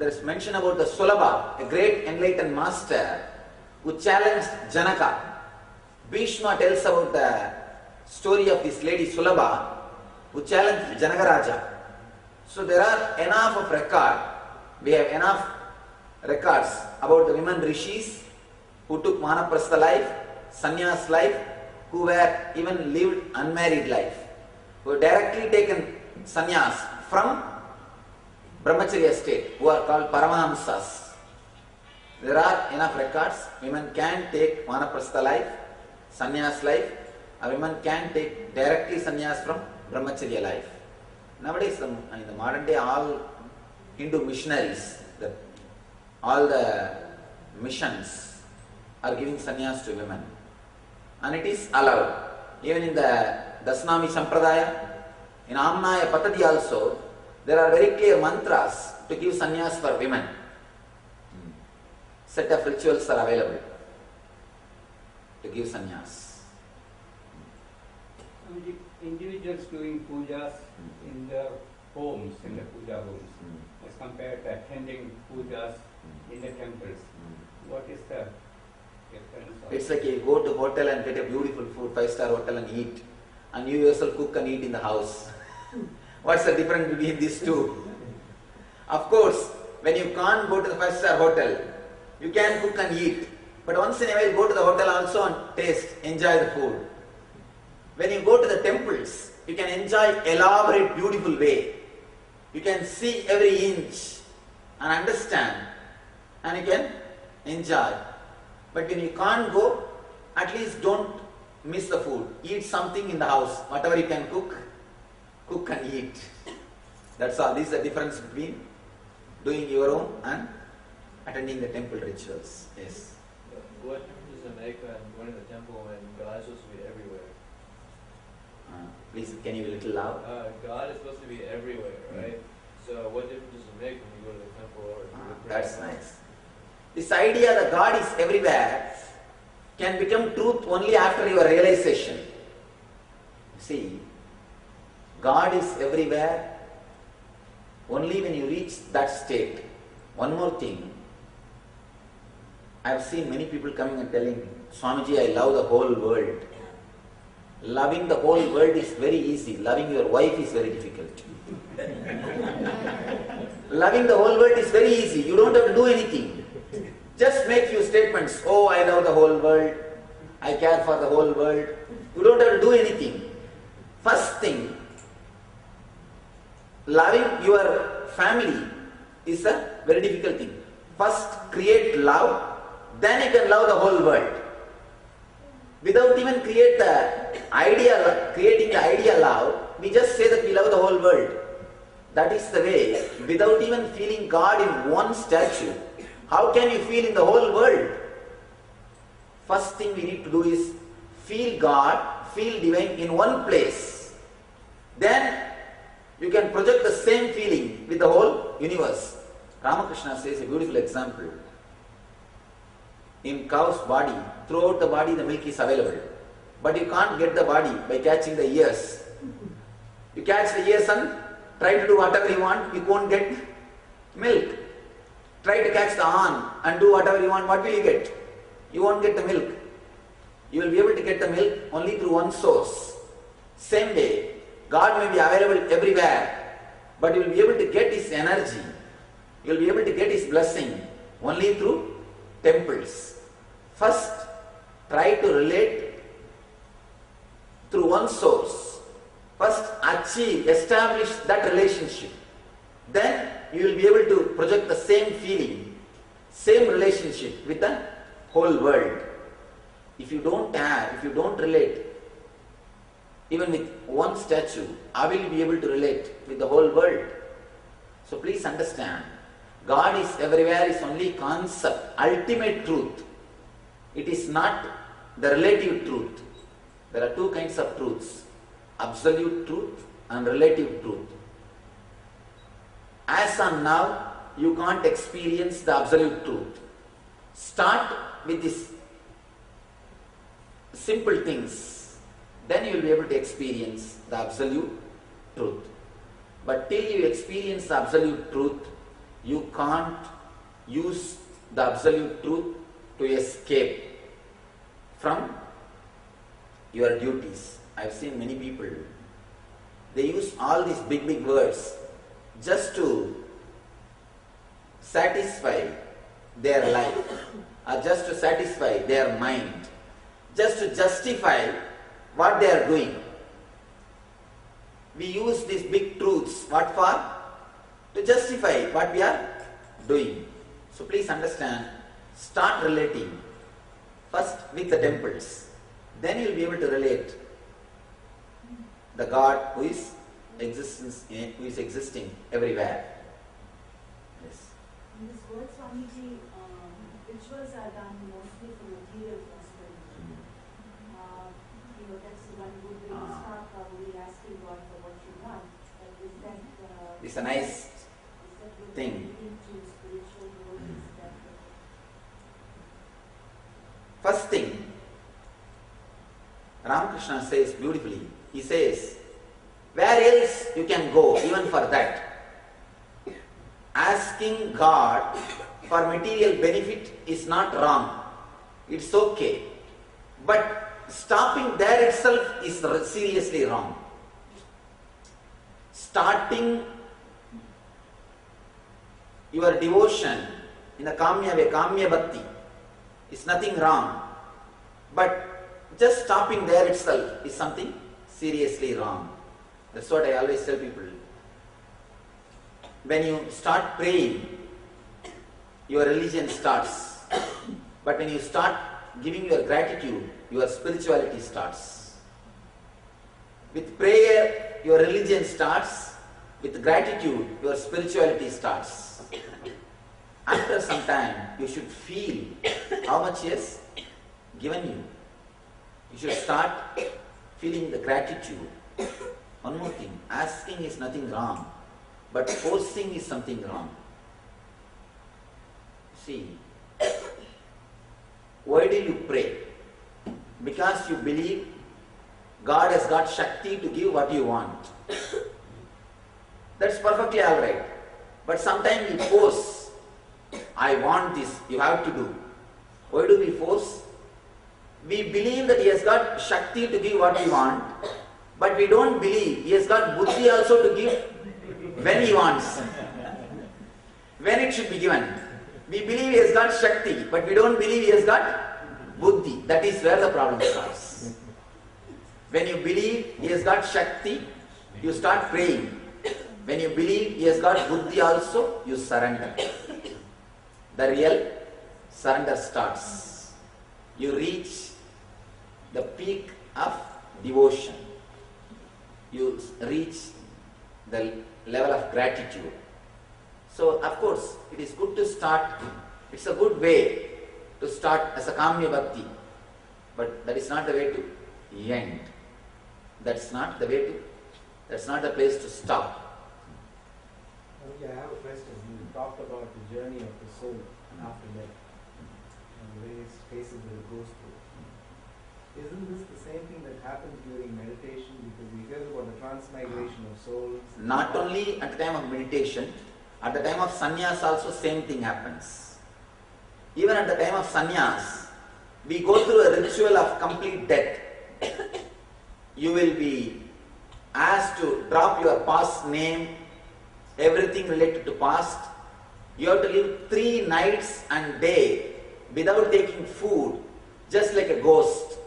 is mention about the Sulabha, a great enlightened master who challenged Janaka. Bhishma tells about the story of this lady Sulabha who challenged Janakaraja. So there are enough of record. We have enough records about the women rishis who took Vanaprastha life, sannyas life, who were even lived unmarried life, who were directly taken sannyas from brahmacharya state, who are called Paramahamsas. There are enough records. Women can take Vanaprastha life, sannyas life, or women can take directly sannyas from brahmacharya life. Nowadays, in the modern day, all Hindu missionaries, all the missions are giving sannyas to women. And it is allowed. Even in the Dasnami Sampradaya, in Amnaya Patadi also, there are very clear mantras to give sannyas for women. Set of rituals are available to give sannyas. Individuals doing pujas in their homes, in the puja homes, as compared to attending pujas in the temples. What is the difference? It's like you go to hotel and get a beautiful food, 5-star hotel and eat, and you yourself cook and eat in the house. What's the difference between these two? Of course, when you can't go to the 5-star hotel, you can cook and eat. But once in a while, go to the hotel also and taste, enjoy the food. When you go to the temples, you can enjoy elaborate, beautiful way. You can see every inch and understand, and you can enjoy. But when you can't go, at least don't miss the food. Eat something in the house, whatever you can cook and eat. That's all. This is the difference between doing your own and attending the temple rituals. Yes. What difference does it make when going to the temple when God is supposed to be everywhere? Please, can you be a little loud? God is supposed to be everywhere, right? So what difference does it make when you go to the temple or to the That's nice. This idea that God is everywhere can become truth only after your realization. See, God is everywhere only when you reach that state. One more thing. I have seen many people coming and telling, Swamiji, I love the whole world. Loving the whole world is very easy. Loving your wife is very difficult. Loving the whole world is very easy. You don't have to do anything. Just make few statements. Oh, I love the whole world. I care for the whole world. You don't have to do anything. First thing, loving your family is a very difficult thing. First, create love, then you can love the whole world. Without even creating the idea love, we just say that we love the whole world. That is the way. Without even feeling God in one statue, how can you feel in the whole world? First thing we need to do is feel God, feel divine in one place. Then you can project the same feeling with the whole universe. Ramakrishna says a beautiful example. In cow's body, throughout the body the milk is available. But you can't get the body by catching the ears. You catch the ears and try to do whatever you want, you won't get Milk. Try to catch the horn and do whatever you want. What will you get? You won't get the milk. You will be able to get the milk only through one source. Same way, God may be available everywhere, but you will be able to get His energy, you will be able to get His blessing only through temples. First, try to relate through one source. First, achieve, establish that relationship. Then you will be able to project the same feeling, same relationship with the whole world. If you don't relate, even with one statue, I will be able to relate with the whole world. So please understand, God is everywhere is only concept, ultimate truth. It is not the relative truth. There are two kinds of truths, absolute truth and relative truth. As on now, you can't experience the absolute truth. Start with these simple things, then you will be able to experience the absolute truth. But till you experience the absolute truth, you can't use the absolute truth to escape from your duties. I've seen many people, they use all these big words just to satisfy their life or just to satisfy their mind, just to justify what they are doing. We use these big truths, what for? To justify what we are doing. So please understand, start relating first with the temples, then you will be able to relate the God who is existing everywhere. Yes. In this world, Swamiji, rituals are done mostly for material prosperity. That's the one good way to start, probably asking God for what you want. But is that It's a nice thing. into spiritual growth? Is that First thing, Ramakrishna says beautifully, he says, where else you can go even for that? Asking God for material benefit is not wrong. It's okay. But stopping there itself is seriously wrong. Starting your devotion in a Kamya way, Kamya Bhakti, is nothing wrong. But just stopping there itself is something seriously wrong. That's what I always tell people. When you start praying, your religion starts. But when you start giving your gratitude, your spirituality starts. With prayer, your religion starts. With gratitude, your spirituality starts. After some time, you should feel how much He has given you. You should start feeling the gratitude. One more thing, asking is nothing wrong, but forcing is something wrong. See, why do you pray? Because you believe God has got Shakti to give what you want. That's perfectly alright. But sometimes we force, I want this, you have to do. Why do we force? We believe that He has got Shakti to give what we want, but we don't believe He has got Buddhi also to give when He wants, when it should be given. We believe He has got Shakti, but we don't believe He has got Buddhi. That is where the problem starts. When you believe He has got Shakti, you start praying. When you believe He has got Buddhi also, you surrender. The real surrender starts. You reach the peak of devotion. You reach the level of gratitude. So, of course, it is good to start, it's a good way to start as a Kamya Bhakti, but that is not the way to end. That's not the place to stop. Okay, I have a question. You talked about the journey of the soul after death and the various phases that it goes through. Isn't this the same thing that happens during meditation? Because we hear about the transmigration of souls. Not only at the time of meditation, At the time of sannyas also same thing happens. Even at the time of sannyas, we go through a ritual of complete death. You will be asked to drop your past name, everything related to past. You have to live 3 nights and day without taking food, just like a ghost,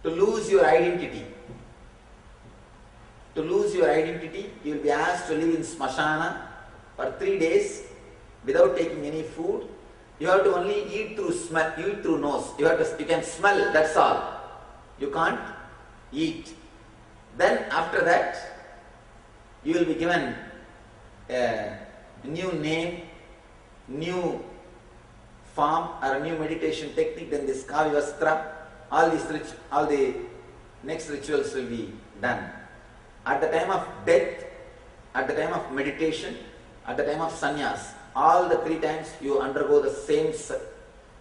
to lose your identity. To lose your identity, you will be asked to live in smashana for 3 days without taking any food. You have to only eat through smell, eat through nose. You can smell, that's all. You can't eat. Then after that, you will be given a new name, new form or a new meditation technique. Then this Kavivastra, all the next rituals will be done. At the time of death, at the time of meditation, at the time of sannyas, all the 3 times you undergo the same,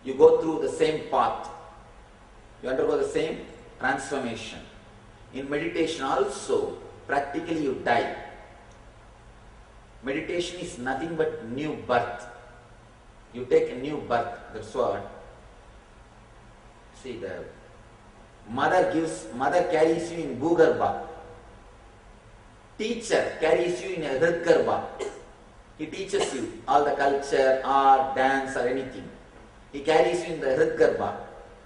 you go through the same path. You undergo the same transformation. In meditation also, practically you die. Meditation is nothing but new birth. You take a new birth, that's what. See, the mother carries you in Bhugarbha. Teacher carries you in a Hridgarbha. He teaches you all the culture, art, dance or anything. He carries you in the Hridgarbha.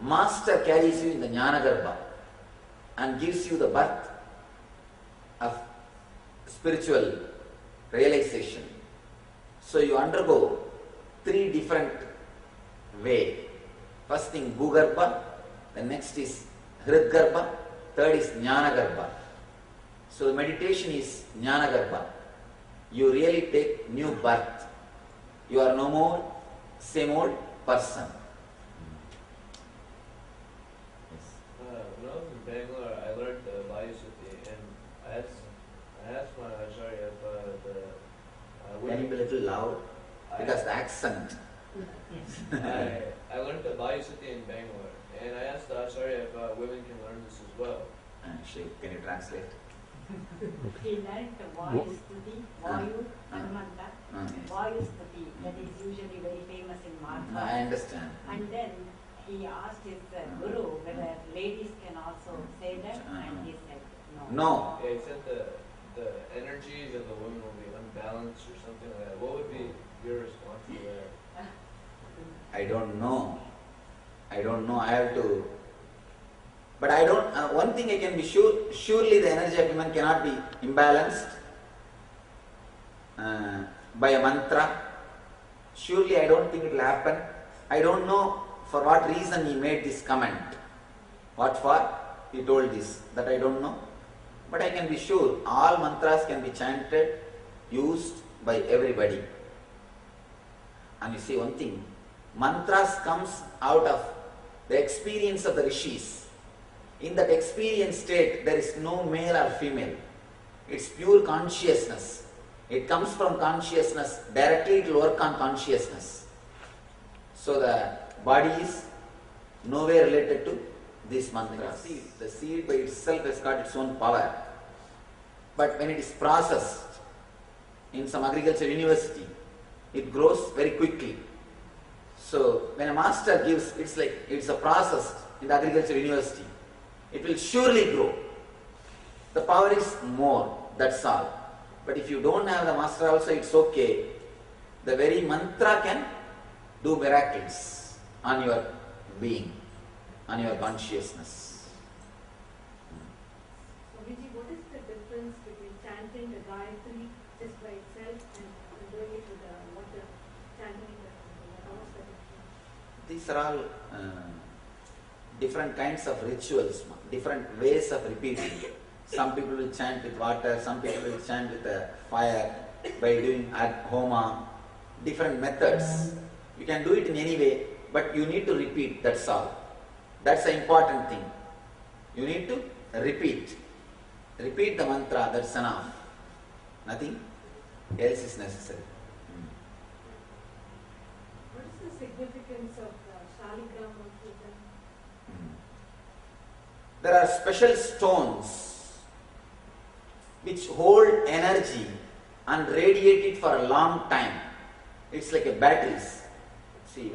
Master carries you in the Jnanagarbha and gives you the birth of spiritual realization. So you undergo 3 different ways. First thing Bhugarbha, the next is Hridgarbha, third is Jnanagarbha. So the meditation is Jnanagarbha. You really take new birth. You are no more same old person. When I was in Bangalore, I learned the Vayusuti, and I asked my Acharya if Can you be a little loud? Because the accent. I learned the Vayusuti in Bangalore, and I asked the Acharya if women can learn this as well. Can you translate? He learned the Vayustuti, Vayu, Hanumanta, Vayustuti, that is usually very famous in Martha. I understand. And then he asked his guru whether ladies can also say that, and he said no. No. Yeah, he said the energies of the women will be unbalanced or something like that. What would be your response to that? I don't know. I have to. But I don't. One thing I can be sure. Surely the energy of women cannot be imbalanced by a mantra. Surely I don't think it will happen. I don't know for what reason he made this comment. What for he told this, that I don't know. But I can be sure all mantras can be chanted, used by everybody. And you see one thing, mantras comes out of the experience of the rishis. In that experience state, there is no male or female. It's pure consciousness. It comes from consciousness. Directly it will work on consciousness. So the body is nowhere related to this mantra. The seed by itself has got its own power. But when it is processed in some agriculture university, it grows very quickly. So when a master gives, it's a process in the agriculture university. It will surely grow. The power is more, that's all. But if you don't have the master also, it's okay. The very mantra can do miracles on your being, on your consciousness. Swamiji, what is the difference between chanting the Gayatri just by itself and doing it with the water, chanting the water? What's the difference? These are all different kinds of rituals, different ways of repeating. Some people will chant with water, some people will chant with fire by doing homa, different methods. You can do it in any way, but you need to repeat, that's all. That's the important thing. You need to repeat. Repeat the mantra, that's enough. Nothing else is necessary. What is the significance of Shaligrama Puja? There are special stones which hold energy and radiate it for a long time. It's like a batteries. See,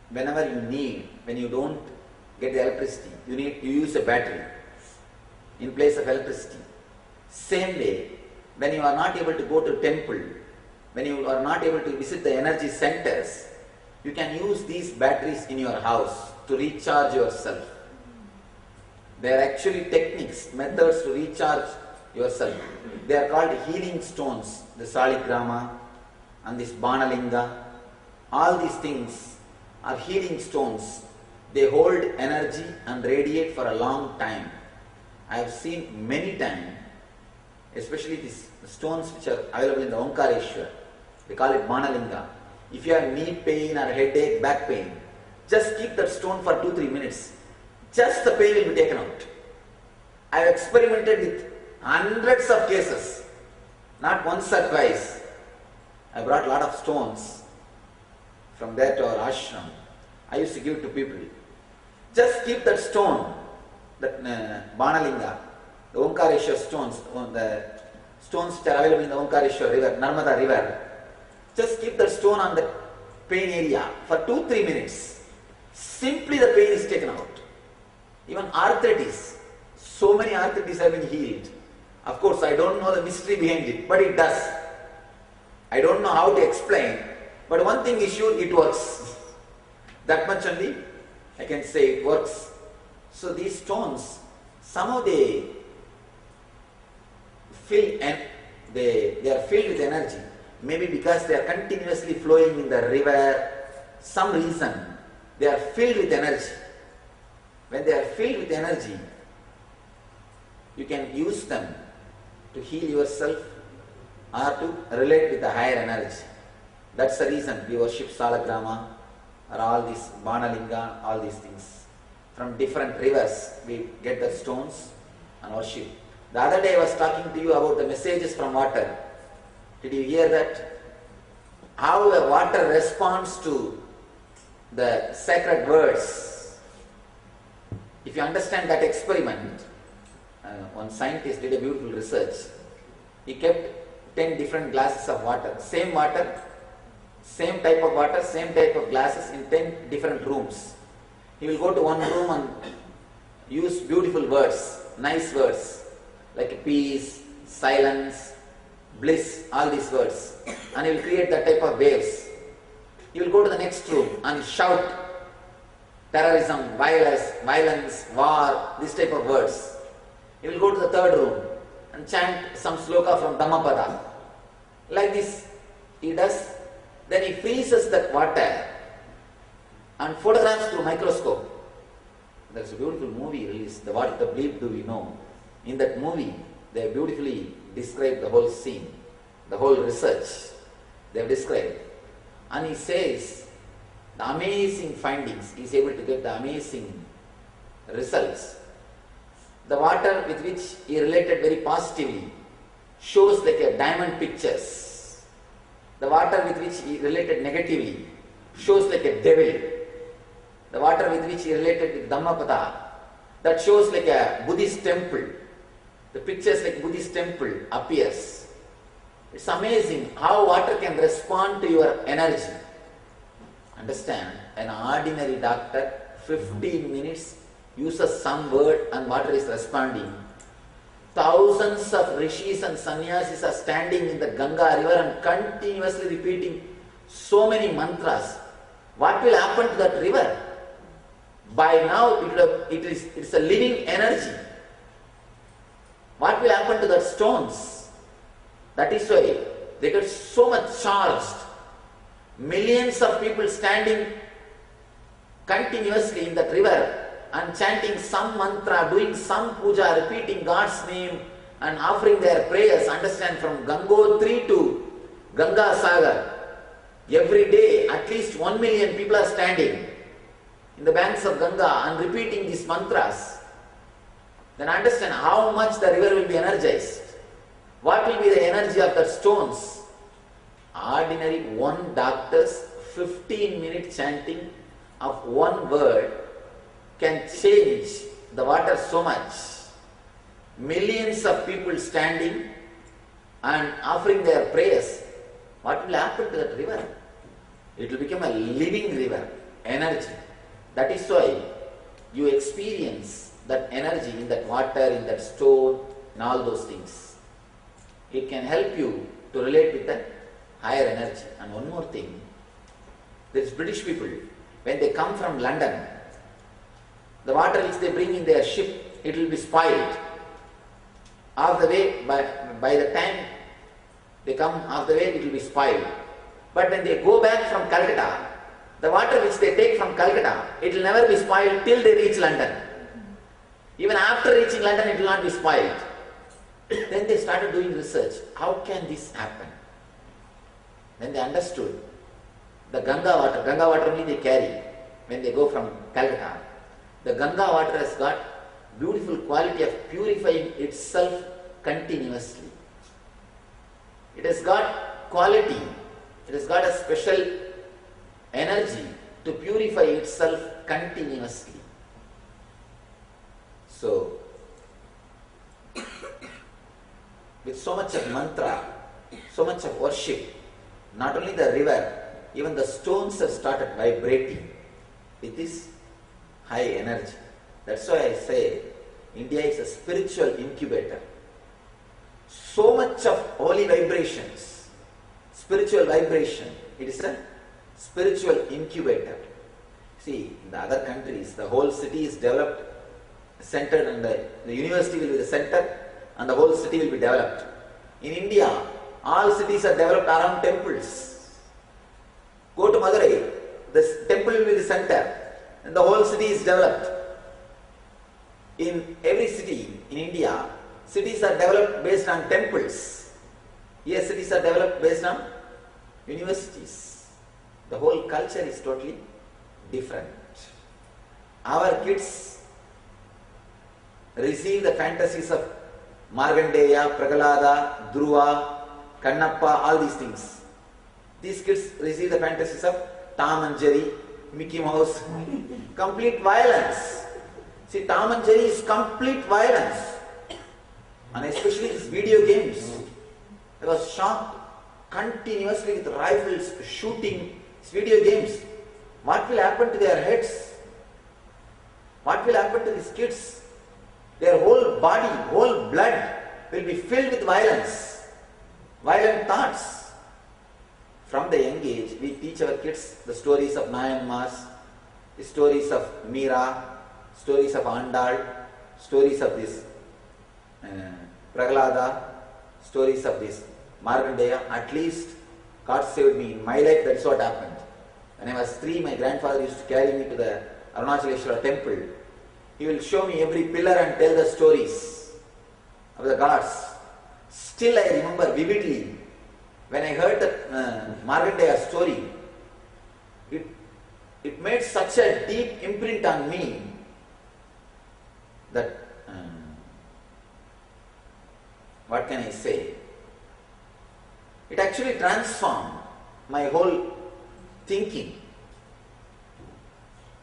whenever you need, when you don't get the electricity, you use a battery in place of electricity. Same way, when you are not able to go to temple, when you are not able to visit the energy centers, you can use these batteries in your house to recharge yourself. They are actually techniques, methods to recharge yourself. They are called healing stones, the Saligrama and this Banalinga. All these things are healing stones. They hold energy and radiate for a long time. I have seen many times, especially these stones which are available in the Omkareshwar. They call it Banalinga. If you have knee pain or headache, back pain, just keep that stone for 2-3 minutes. Just the pain will be taken out. I have experimented with hundreds of cases, not once or twice. I brought a lot of stones from there to our ashram. I used to give to people. Just keep that stone, that Banalinga, the Omkareshwar stones, the stones which are available in the Omkareshwar river, Narmada river. Just keep that stone on the pain area for 2-3 minutes. Simply the pain is taken out. Even arthritis, so many arthritis have been healed. Of course, I don't know the mystery behind it, but it does. I don't know how to explain, but one thing is sure, it works. That much only I can say it works. So these stones, somehow they fill and they are filled with energy. Maybe because they are continuously flowing in the river, some reason they are filled with energy. When they are filled with energy, you can use them to heal yourself or to relate with the higher energy. That's the reason we worship Salagrama or all these Banalinga, all these things. From different rivers we get the stones and worship. The other day I was talking to you about the messages from water. Did you hear that? How the water responds to the sacred words. If you understand that experiment, one scientist did a beautiful research. He kept 10 different glasses of water, same type of water, same type of glasses in 10 different rooms. He will go to one room and use beautiful words, nice words, like peace, silence, bliss, all these words, and he will create that type of waves. He will go to the next room and shout terrorism, violence, war, this type of words. He will go to the third room and chant some sloka from Dhammapada. Like this he does. Then he freezes that water and photographs through microscope. There is a beautiful movie released, What the Bleep Do We Know? In that movie, they beautifully describe the whole scene, the whole research they have described. And he says the amazing findings, he is able to get the amazing results. The water with which he related very positively shows like a diamond pictures. The water with which he related negatively shows like a devil. The water with which he related with Dhammapada, that shows like a Buddhist temple. The pictures like Buddhist temple appears. It's amazing how water can respond to your energy. Understand, an ordinary doctor, 15 minutes, uses some word and water is responding. Thousands of rishis and sannyasis are standing in the Ganga river and continuously repeating so many mantras. What will happen to that river? By now it's a living energy. What will happen to the stones? That is why they get so much charged. Millions of people standing continuously in that river and chanting some mantra, doing some puja, repeating God's name and offering their prayers. Understand, from Gangotri to Ganga Sagar, every day at least 1 million people are standing in the banks of Ganga and repeating these mantras. Then understand how much the river will be energized. What will be the energy of the stones? Ordinary one doctor's 15-minute chanting of one word can change the water so much. millions of people standing and offering their prayers, what will happen to that river? It will become a living river, energy. That is why you experience that energy in that water, in that stone, and all those things. It can help you to relate with the higher energy. And one more thing, there is British people, when they come from London, the water which they bring in their ship, it will be spoiled. Half the way, by the time they come half the way, it will be spoiled. But when they go back from Calcutta, the water which they take from Calcutta, it will never be spoiled till they reach London. Even after reaching London, it will not be spoiled. Then they started doing research. How can this happen? Then they understood the Ganga water only they carry when they go from Calcutta. The Ganga water has got beautiful quality of purifying itself continuously. It has got quality, it has got a special energy to purify itself continuously. So, with so much of mantra, so much of worship, not only the river, even the stones have started vibrating with this high energy. That's why I say India is a spiritual incubator. So much of holy vibrations, spiritual vibration, it is a spiritual incubator. See, in the other countries, the whole city is developed, centered, and the university will be the center, and the whole city will be developed. In India, all cities are developed around temples. Go to Madurai, the temple will be the center, and the whole city is developed. In every city in India, cities are developed based on temples. Here, cities are developed based on universities. The whole culture is totally different. Our kids receive the fantasies of Markandeya, Prahalada, Dhruva, Kannappa, all these things. These kids receive the fantasies of Tom and Jerry, Mickey Mouse, complete violence. See, Tom and Jerry is complete violence. And especially these video games. They was shot continuously with rifles, shooting these video games. What will happen to their heads? What will happen to these kids? Their whole body, whole blood will be filled with violence, violent thoughts. From the young age, we teach our kids the stories of Nayanmars, the stories of Meera, stories of Andal, stories of this Prahalada, stories of this Markandeya. At least God saved me. In my life, that's what happened. When I was 3, my grandfather used to carry me to the Arunachaleshwara temple. He will show me every pillar and tell the stories of the gods. Still I remember vividly, when I heard the Markandeya story, it made such a deep imprint on me that, what can I say? It actually transformed my whole thinking.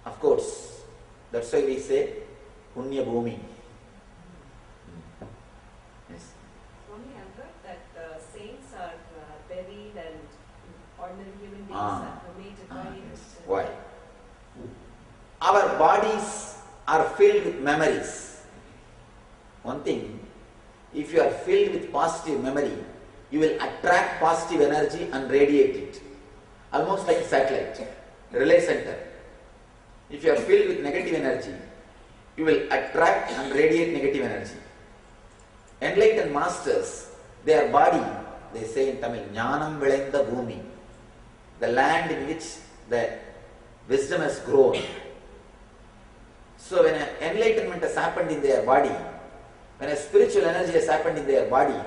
Of course, that's why we say Punya Bhumi. Yes. Swami, I've heard that saints are buried and ordinary human beings are cremated. Yes. Why? Our bodies are filled with memories. One thing, if you are filled with positive memory, you will attract positive energy and radiate it. Almost like a satellite, relay center. If you are filled with negative energy, you will attract and radiate negative energy. Enlightened masters, their body, they say in Tamil, Jnanam Vilaindha Bhumi, the land in which the wisdom has grown. So when an enlightenment has happened in their body, when a spiritual energy has happened in their body,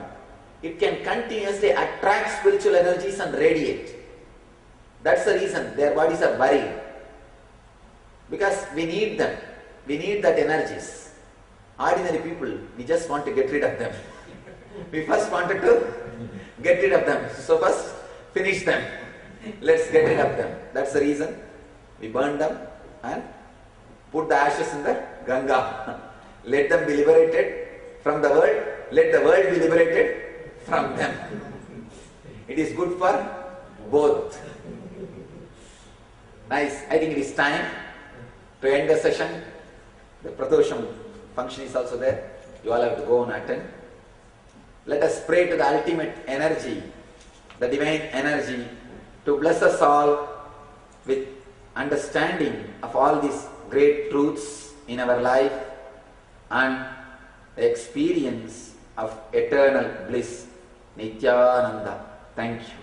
it can continuously attract spiritual energies and radiate. That's the reason their bodies are buried. Because we need them. We need that energies. Ordinary people, we just want to get rid of them. We first wanted to get rid of them. So first, finish them. Let's get rid of them. That's the reason we burn them and put the ashes in the Ganga. Let them be liberated from the world, let the world be liberated from them. It is good for both. Nice. I think it is time to end the session. The Pradosham function is also there. You all have to go and attend. Let us pray to the ultimate energy, the divine energy, to bless us all with understanding of all these great truths in our life and the experience of eternal bliss. Nityananda. Thank you.